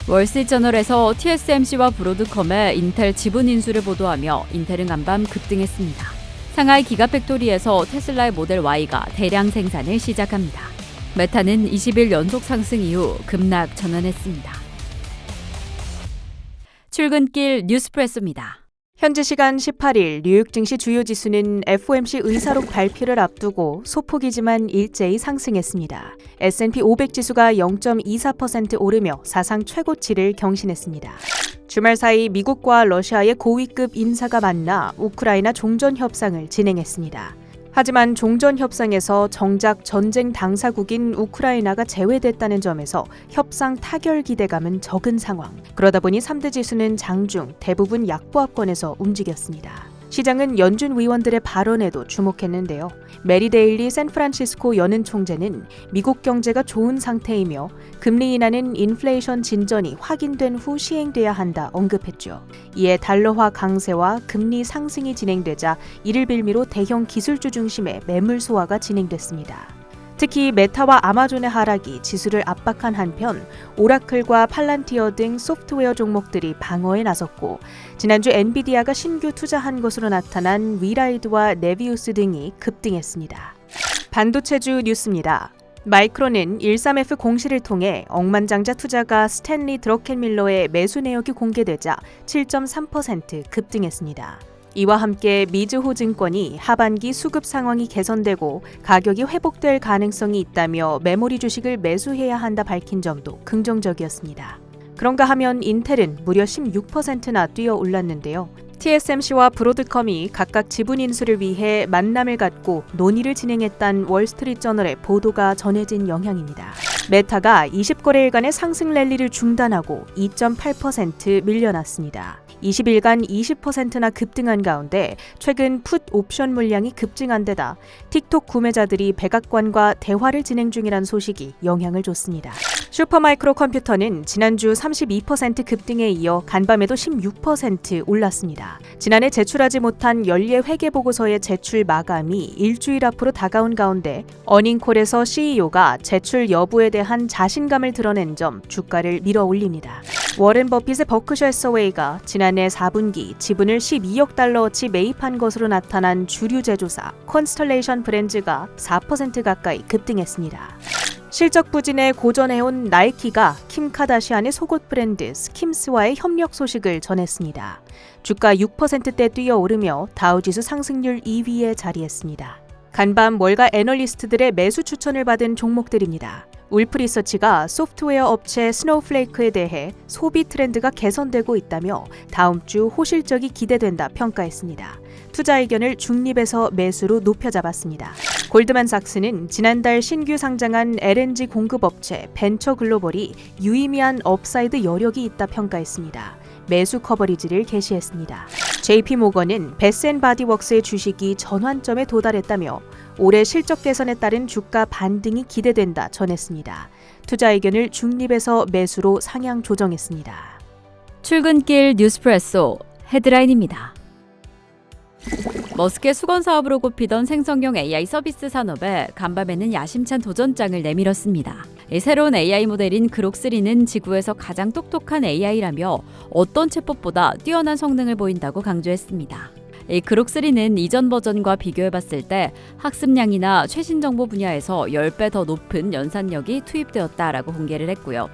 월스트리트저널에서 TSMC와 브로드컴의 인텔 지분 인수를 보도하며 인텔은 간밤 급등했습니다. 상하이 기가팩토리에서 테슬라의 모델 Y가 대량 생산을 시작합니다. 메타는 20일 연속 상승 이후 급락 전환했습니다. 출근길 뉴스프레소입니다. 현지 시간 18일 뉴욕 증시 주요 지수는 FOMC 의사록 발표를 앞두고 소폭이지만 일제히 상승했습니다. S&P 500 지수가 0.24% 오르며 사상 최고치를 경신했습니다. 주말 사이 미국과 러시아의 고위급 인사가 만나 우크라이나 종전 협상을 진행했습니다. 하지만 종전 협상에서 정작 전쟁 당사국인 우크라이나가 제외됐다는 점에서 협상 타결 기대감은 적은 상황. 그러다 보니 3대 지수는 장중 대부분 약보합권에서 움직였습니다. 시장은 연준 위원들의 발언에도 주목했는데요. 메리 데일리 샌프란시스코 연은 총재는 미국 경제가 좋은 상태이며 금리 인하는 인플레이션 진전이 확인된 후 시행돼야 한다 언급했죠. 이에 달러화 강세와 금리 상승이 진행되자 이를 빌미로 대형 기술주 중심의 매물 소화가 진행됐습니다. 특히 메타와 아마존의 하락이 지수를 압박한 한편 오라클과 팔란티어 등 소프트웨어 종목들이 방어에 나섰고 지난주 엔비디아가 신규 투자한 것으로 나타난 위라이드와 네비우스 등이 급등했습니다. 반도체주 뉴스입니다. 마이크론은 13F 공시를 통해 억만장자 투자가 스탠리 드러켄밀러의 매수 내역이 공개되자 7.3% 급등했습니다. 이와 함께 미즈호 증권이 하반기 수급 상황이 개선되고 가격이 회복될 가능성이 있다며 메모리 주식을 매수해야 한다 밝힌 점도 긍정적이었습니다. 그런가 하면 인텔은 무려 16%나 뛰어 올랐는데요. TSMC와 브로드컴이 각각 지분 인수를 위해 만남을 갖고 논의를 진행했다는 월스트리트저널의 보도가 전해진 영향입니다. 메타가 20거래일간의 상승 랠리를 중단하고 2.8% 밀려났습니다. 20일간 20%나 급등한 가운데 최근 풋 옵션 물량이 급증한 데다 틱톡 구매자들이 백악관과 대화를 진행 중이란 소식이 영향을 줬습니다. 슈퍼마이크로 컴퓨터는 지난주 32% 급등에 이어 간밤에도 16% 올랐습니다. 지난해 제출하지 못한 연례 회계보고서의 제출 마감이 일주일 앞으로 다가온 가운데 어닝콜에서 CEO가 제출 여부에 대한 자신감을 드러낸 점 주가를 밀어올립니다. 워렌 버핏의 버크셔 해서웨이가 지난해 4분기 지분을 12억 달러어치 매입한 것으로 나타난 주류 제조사 컨스텔레이션 브랜드가 4% 가까이 급등했습니다. 실적 부진에 고전해온 나이키가 킴 카다시안의 속옷 브랜드 스킴스와의 협력 소식을 전했습니다. 주가 6%대 뛰어오르며 다우지수 상승률 2위에 자리했습니다. 간밤 월가 애널리스트들의 매수 추천을 받은 종목들입니다. 울프리서치가 소프트웨어 업체 스노우플레이크에 대해 소비 트렌드가 개선되고 있다며 다음 주 호실적이 기대된다 평가했습니다. 투자 의견을 중립에서 매수로 높여잡았습니다. 골드만삭스는 지난달 신규 상장한 LNG 공급업체 벤처글로벌이 유의미한 업사이드 여력이 있다 평가했습니다. 매수 커버리지를 게시했습니다. JP모건은 베스앤바디웍스의 주식이 전환점에 도달했다며 올해 실적 개선에 따른 주가 반등이 기대된다 전했습니다. 투자 의견을 중립에서 매수로 상향 조정했습니다. 출근길 뉴스프레소 헤드라인입니다. 머스크의 수건 사업으로 꼽히던 생성형 AI 서비스 산업에 간밤에는 야심찬 도전장을 내밀었습니다. 새로운 AI 모델인 그록3는 지구에서 가장 똑똑한 AI라며 어떤 챗봇보다 뛰어난 성능을 보인다고 강조했습니다. 이 그록3는 이전 버전과 비교해봤을 때 학습량이나 최신 정보 분야에서 10배 더 높은 연산력이 투입되었다라고 공개를 했고요.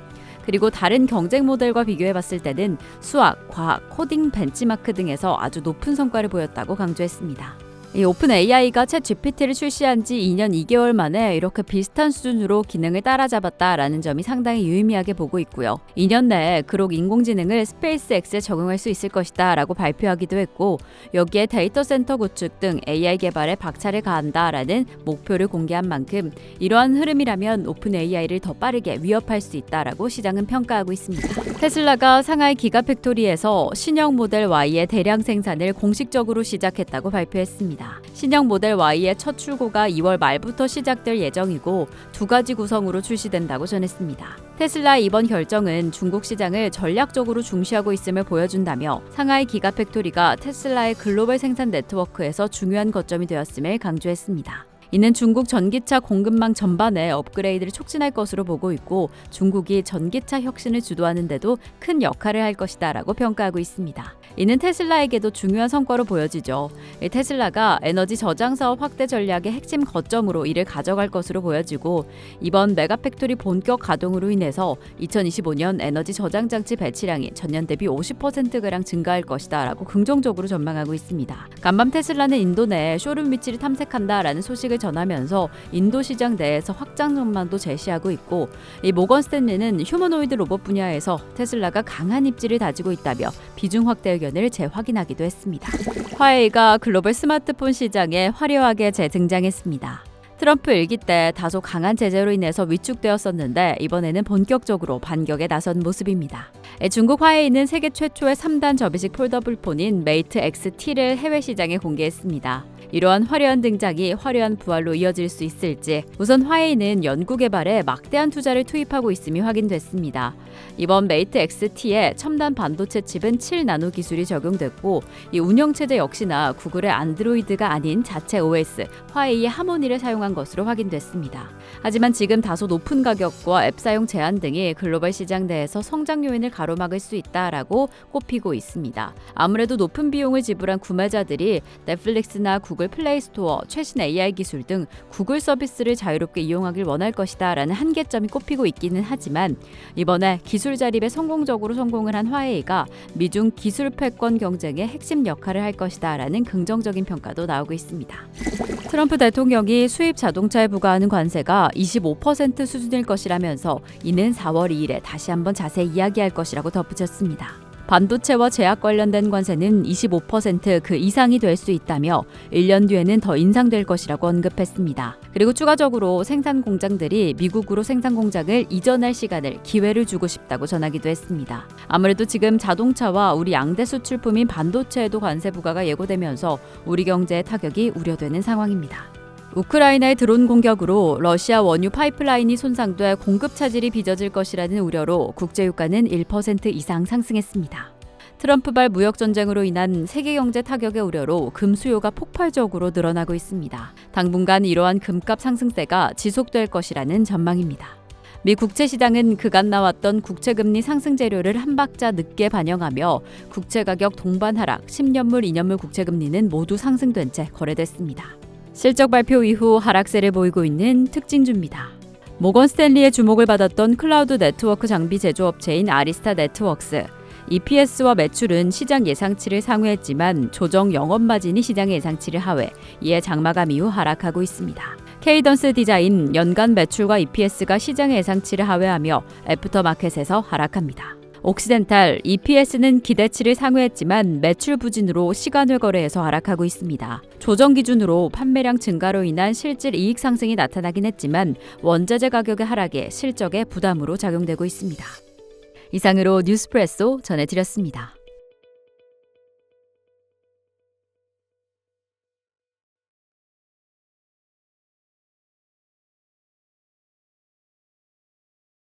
그리고 다른 경쟁 모델과 비교해봤을 때는 수학, 과학, 코딩 벤치마크 등에서 아주 높은 성과를 보였다고 강조했습니다. 이 오픈 AI가 챗 GPT를 출시한 지 2년 2개월 만에 이렇게 비슷한 수준으로 기능을 따라잡았다라는 점이 상당히 유의미하게 보고 있고요. 2년 내에 그록 인공지능을 스페이스X에 적용할 수 있을 것이다 라고 발표하기도 했고 여기에 데이터 센터 구축 등 AI 개발에 박차를 가한다라는 목표를 공개한 만큼 이러한 흐름이라면 오픈 AI를 더 빠르게 위협할 수 있다라고 시장은 평가하고 있습니다. 테슬라가 상하이 기가팩토리에서 신형 모델 Y의 대량 생산을 공식적으로 시작했다고 발표했습니다. 신형 모델 Y의 첫 출고가 2월 말부터 시작될 예정이고 두 가지 구성으로 출시된다고 전했습니다. 테슬라의 이번 결정은 중국 시장을 전략적으로 중시하고 있음을 보여준다며 상하이 기가팩토리가 테슬라의 글로벌 생산 네트워크에서 중요한 거점이 되었음을 강조했습니다. 이는 중국 전기차 공급망 전반의 업그레이드를 촉진할 것으로 보고 있고 중국이 전기차 혁신을 주도하는 데도 큰 역할을 할 것이다라고 평가하고 있습니다. 이는 테슬라에게도 중요한 성과로 보여지죠. 테슬라가 에너지 저장 사업 확대 전략의 핵심 거점으로 이를 가져갈 것으로 보여지고 이번 메가팩토리 본격 가동으로 인해서 2025년 에너지 저장 장치 배치량이 전년 대비 50%가량 증가할 것이다라고 긍정적으로 전망하고 있습니다. 간밤 테슬라는 인도 내에 쇼룸 위치를 탐색한다라는 소식을 전하면서 인도 시장 내에서 확장 전망도 제시하고 있고 이 모건 스탠리는 휴머노이드 로봇 분야에서 테슬라가 강한 입지를 다지고 있다며 비중 확대 의견을 재확인하기도 했습니다. 화웨이가 글로벌 스마트폰 시장에 화려하게 재등장했습니다. 트럼프 일기 때 다소 강한 제재로 인해서 위축되었었는데 이번에는 본격적으로 반격에 나선 모습입니다. 중국 화웨이는 세계 최초의 3단 접이식 폴더블 폰인 메이트 XT를 해외 시장에 공개했습니다. 이러한 화려한 등장이 화려한 부활로 이어질 수 있을지 우선 화웨이는 연구개발에 막대한 투자를 투입하고 있음이 확인됐습니다. 이번 메이트 XT의 첨단 반도체 칩은 7나노 기술이 적용됐고 이 운영체제 역시나 구글의 안드로이드가 아닌 자체 OS, 화웨이의 하모니를 사용한 것으로 확인됐습니다. 하지만 지금 다소 높은 가격과 앱 사용 제한 등이 글로벌 시장 내에서 성장 요인을 가로막을 수 있다라고 꼽히고 있습니다. 아무래도 높은 비용을 지불한 구매자들이 넷플릭스나 구글 플레이 스토어, 최신 AI 기술 등 구글 서비스를 자유롭게 이용하길 원할 것이다라는 한계점이 꼽히고 있기는 하지만 이번에 기술 자립에 성공을 한 화웨이가 미중 기술 패권 경쟁의 핵심 역할을 할 것이다라는 긍정적인 평가도 나오고 있습니다. 트럼프 대통령이 수입 자동차에 부과하는 관세가 25% 수준일 것이라면서 이는 4월 2일에 다시 한번 자세히 이야기할 것이라고 덧붙였습니다. 반도체와 제약 관련된 관세는 25% 그 이상이 될 수 있다며 1년 뒤에는 더 인상될 것이라고 언급했습니다. 그리고 추가적으로 생산 공장들이 미국으로 생산 공장을 이전할 시간을 기회를 주고 싶다고 전하기도 했습니다. 아무래도 지금 자동차와 우리 양대 수출품인 반도체에도 관세 부과가 예고되면서 우리 경제에 타격이 우려되는 상황입니다. 우크라이나의 드론 공격으로 러시아 원유 파이프라인이 손상돼 공급 차질이 빚어질 것이라는 우려로 국제유가는 1% 이상 상승했습니다. 트럼프발 무역 전쟁으로 인한 세계 경제 타격의 우려로 금 수요가 폭발적으로 늘어나고 있습니다. 당분간 이러한 금값 상승세가 지속될 것이라는 전망입니다. 미 국채 시장은 그간 나왔던 국채금리 상승 재료를 한 박자 늦게 반영하며 국채 가격 동반 하락, 10년물, 2년물 국채금리는 모두 상승된 채 거래됐습니다. 실적 발표 이후 하락세를 보이고 있는 특징주입니다. 모건 스탠리의 주목을 받았던 클라우드 네트워크 장비 제조업체인 아리스타 네트워크스. EPS와 매출은 시장 예상치를 상회했지만 조정 영업마진이 시장 예상치를 하회, 이에 장마감 이후 하락하고 있습니다. 케이던스 디자인 연간 매출과 EPS가 시장 예상치를 하회하며 애프터마켓에서 하락합니다. 옥시덴탈, EPS는 기대치를 상회했지만 매출 부진으로 시간을 거래해서 하락하고 있습니다. 조정 기준으로 판매량 증가로 인한 실질 이익 상승이 나타나긴 했지만 원자재 가격의 하락에 실적에 부담으로 작용되고 있습니다. 이상으로 뉴스프레소 전해드렸습니다.